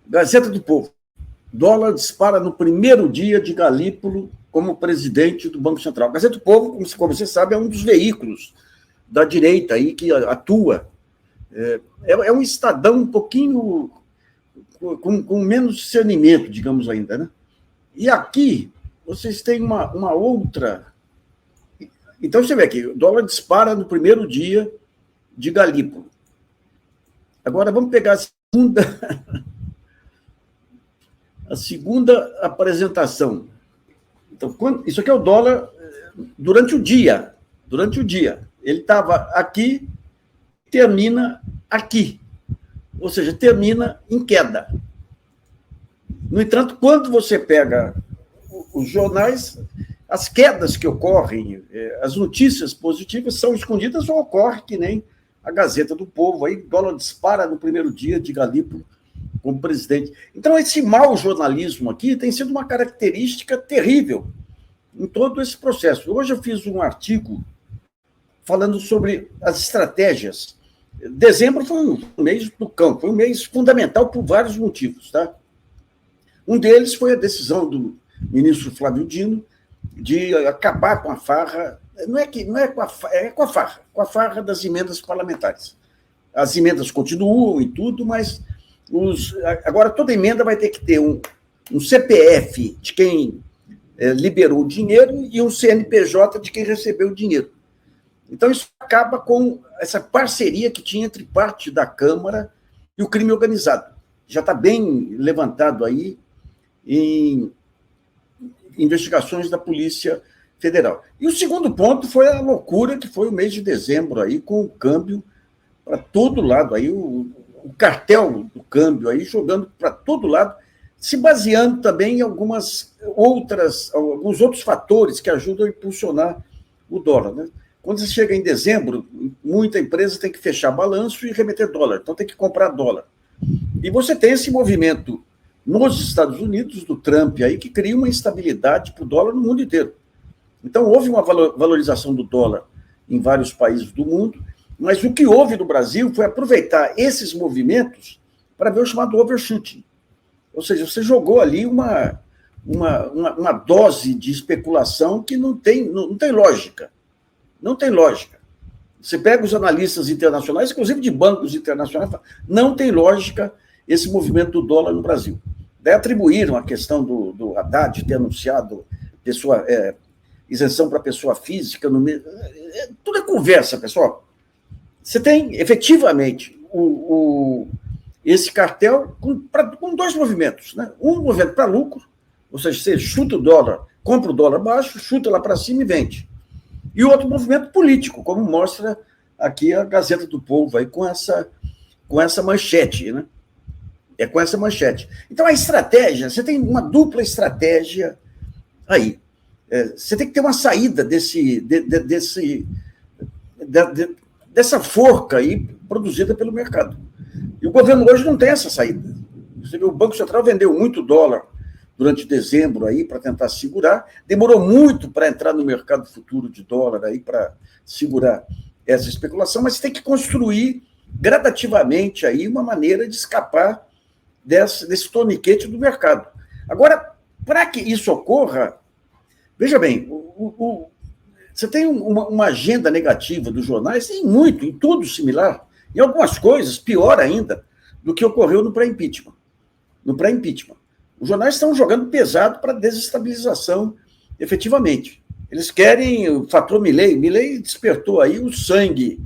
Gazeta do Povo. Dólar dispara no primeiro dia de Galípolo como presidente do Banco Central. Gazeta do Povo, como você sabe, é um dos veículos da direita aí que atua. É um Estadão um pouquinho com menos discernimento, digamos ainda, né? E aqui vocês têm uma outra. Então você vê aqui, o dólar dispara no primeiro dia de Galípolo. Agora vamos pegar a segunda apresentação. Então, isso aqui é o dólar durante o dia. Durante o dia. Ele estava aqui, termina aqui. Ou seja, termina em queda. No entanto, quando você pega os jornais, as quedas que ocorrem, as notícias positivas são escondidas ou ocorre que nem a Gazeta do Povo. Aí, dólar dispara no primeiro dia de Galípolo como presidente. Então, esse mau jornalismo aqui tem sido uma característica terrível em todo esse processo. Hoje eu fiz um artigo falando sobre as estratégias. Dezembro foi um mês do cão, foi um mês fundamental por vários motivos. Tá? Um deles foi a decisão do ministro Flávio Dino de acabar com a farra, com a farra das emendas parlamentares. As emendas continuam e tudo, mas agora toda emenda vai ter que ter um CPF de quem liberou o dinheiro e um CNPJ de quem recebeu o dinheiro. Então, isso acaba com essa parceria que tinha entre parte da Câmara e o crime organizado. Já está bem levantado aí em investigações da Polícia Federal. E o segundo ponto foi a loucura que foi o mês de dezembro, aí, com o câmbio para todo lado, aí, o cartel do câmbio aí jogando para todo lado, se baseando também em alguns outros fatores que ajudam a impulsionar o dólar. Né? Quando você chega em dezembro, muita empresa tem que fechar balanço e remeter dólar, então tem que comprar dólar. E você tem esse movimento nos Estados Unidos, do Trump, aí, que cria uma instabilidade para o dólar no mundo inteiro. Então, houve uma valorização do dólar em vários países do mundo, mas o que houve no Brasil foi aproveitar esses movimentos para ver o chamado overshooting. Ou seja, você jogou ali uma dose de especulação que não tem lógica. Não tem lógica. Você pega os analistas internacionais, inclusive de bancos internacionais, não tem lógica esse movimento do dólar no Brasil. Daí atribuíram a questão do Haddad ter anunciado isenção para pessoa física. Tudo é conversa, pessoal. Você tem, efetivamente, esse cartel com dois movimentos. Né? Um movimento para lucro, ou seja, você chuta o dólar, compra o dólar baixo, chuta lá para cima e vende. E outro movimento político, como mostra aqui a Gazeta do Povo, aí, com essa manchete. Né? Com essa manchete. Então, a estratégia, você tem uma dupla estratégia aí. Você tem que ter uma saída dessa forca aí produzida pelo mercado. E o governo hoje não tem essa saída. Você vê, o Banco Central vendeu muito dólar durante dezembro aí para tentar segurar, demorou muito para entrar no mercado futuro de dólar aí para segurar essa especulação, mas tem que construir gradativamente aí uma maneira de escapar desse torniquete do mercado. Agora, para que isso ocorra, veja bem, você tem uma agenda negativa dos jornais, em tudo similar, em algumas coisas, pior ainda, do que ocorreu no pré-impeachment. Os jornais estão jogando pesado para desestabilização, efetivamente. Eles querem o fator Milei. Milei despertou aí o sangue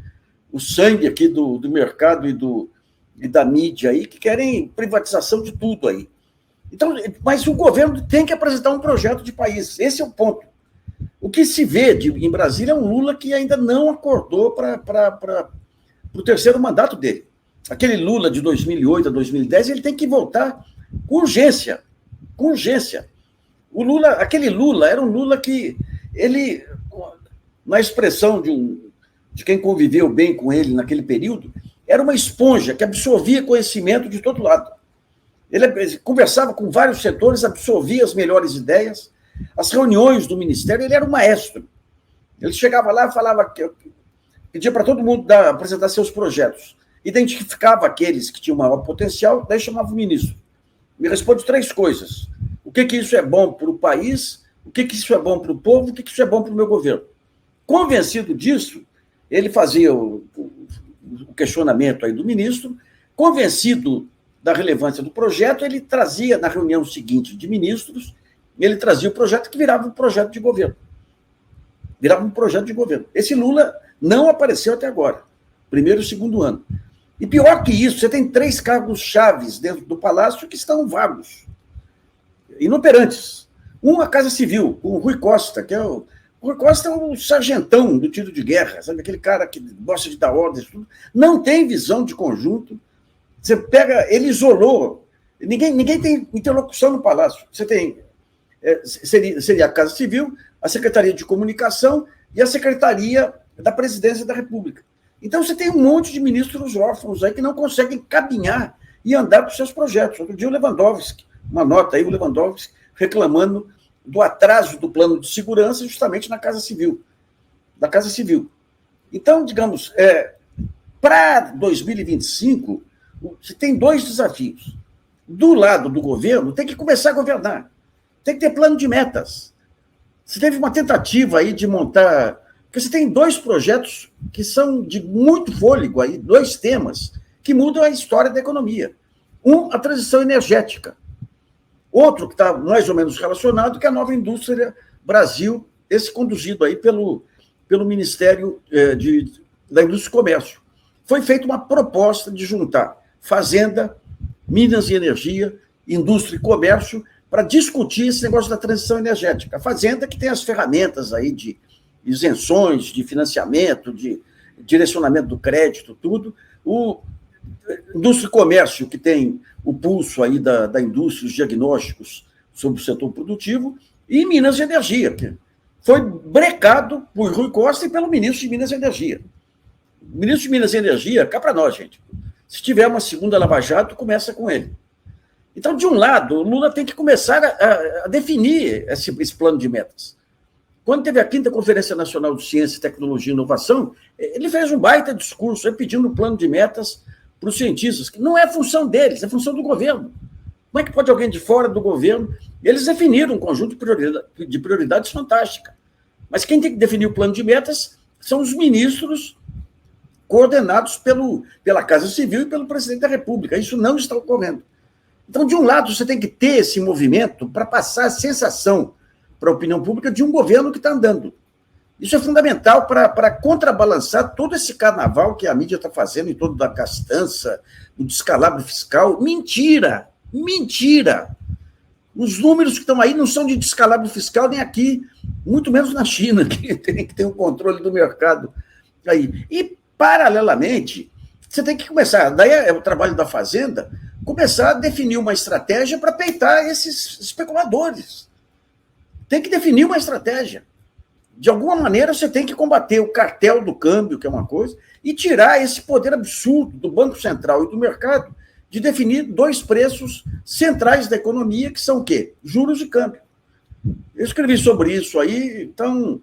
aqui do mercado e da mídia aí, que querem privatização de tudo aí. Então, mas o governo tem que apresentar um projeto de país. Esse é o ponto. O que se vê em Brasília é um Lula que ainda não acordou para o terceiro mandato dele. Aquele Lula de 2008 a 2010, ele tem que voltar com urgência. Com urgência. Aquele Lula era um Lula que ele, na expressão de quem conviveu bem com ele naquele período, era uma esponja que absorvia conhecimento de todo lado. Ele conversava com vários setores, absorvia as melhores ideias. As reuniões do Ministério, ele era um maestro. Ele chegava lá e falava, pedia para todo mundo apresentar seus projetos. Identificava aqueles que tinham maior potencial, daí chamava o ministro. Me responde 3 coisas. O que isso é bom para o país, o que isso é bom para o povo, o que isso é bom para o meu governo. Convencido disso, ele fazia o questionamento aí do ministro, convencido da relevância do projeto, ele trazia na reunião seguinte de ministros, ele trazia o projeto que virava um projeto de governo. Virava um projeto de governo. Esse Lula não apareceu até agora, primeiro e segundo ano. E pior que isso, você tem 3 cargos chaves dentro do Palácio que estão vagos, inoperantes. Um, a Casa Civil, com o Rui Costa, que é o Rui Costa é o sargentão do tiro de guerra, sabe? Aquele cara que gosta de dar ordens, tudo. Não tem visão de conjunto. Você pega, ele isolou. Ninguém tem interlocução no Palácio. Você tem, seria a Casa Civil, a Secretaria de Comunicação e a Secretaria da Presidência da República. Então, você tem um monte de ministros órfãos aí que não conseguem caminhar e andar com seus projetos. Outro dia, o Lewandowski, uma nota aí, o Lewandowski reclamando do atraso do plano de segurança justamente na Casa Civil, da Casa Civil. Então, digamos, para 2025, você tem 2 desafios. Do lado do governo, tem que começar a governar. Tem que ter plano de metas. Você teve uma tentativa aí de montar... Porque você tem 2 projetos que são de muito fôlego, aí, 2 temas que mudam a história da economia. Um, a transição energética. Outro que está mais ou menos relacionado, que é a nova indústria Brasil, esse conduzido aí pelo Ministério da Indústria e Comércio. Foi feita uma proposta de juntar Fazenda, Minas e Energia, Indústria e Comércio, para discutir esse negócio da transição energética. A Fazenda que tem as ferramentas aí de isenções, de financiamento, de direcionamento do crédito, tudo. O Indústria e Comércio, que tem o pulso aí da indústria, os diagnósticos sobre o setor produtivo, e Minas e Energia, que foi brecado por Rui Costa e pelo ministro de Minas e Energia. O ministro de Minas e Energia, cá para nós, gente. Se tiver uma segunda Lava Jato, começa com ele. Então, de um lado, o Lula tem que começar a definir esse plano de metas. Quando teve a 5ª Conferência Nacional de Ciência, Tecnologia e Inovação, ele fez um baita discurso pedindo um plano de metas para os cientistas, que não é função deles, é função do governo. Como é que pode alguém de fora do governo? Eles definiram um conjunto de prioridades fantástica. Mas quem tem que definir o plano de metas são os ministros coordenados pela Casa Civil e pelo presidente da República. Isso não está ocorrendo. Então, de um lado, você tem que ter esse movimento para passar a sensação para a opinião pública de um governo que está andando. Isso é fundamental para contrabalançar todo esse carnaval que a mídia está fazendo em torno da gastança, do descalabro fiscal. Mentira! Mentira! Os números que estão aí não são de descalabro fiscal nem aqui, muito menos na China, que tem que ter um controle do mercado aí. E, paralelamente, você tem que começar, daí é o trabalho da Fazenda, começar a definir uma estratégia para peitar esses especuladores. Tem que definir uma estratégia. De alguma maneira, você tem que combater o cartel do câmbio, que é uma coisa, e tirar esse poder absurdo do Banco Central e do mercado de definir 2 preços centrais da economia, que são o quê? Juros e câmbio. Eu escrevi sobre isso aí, então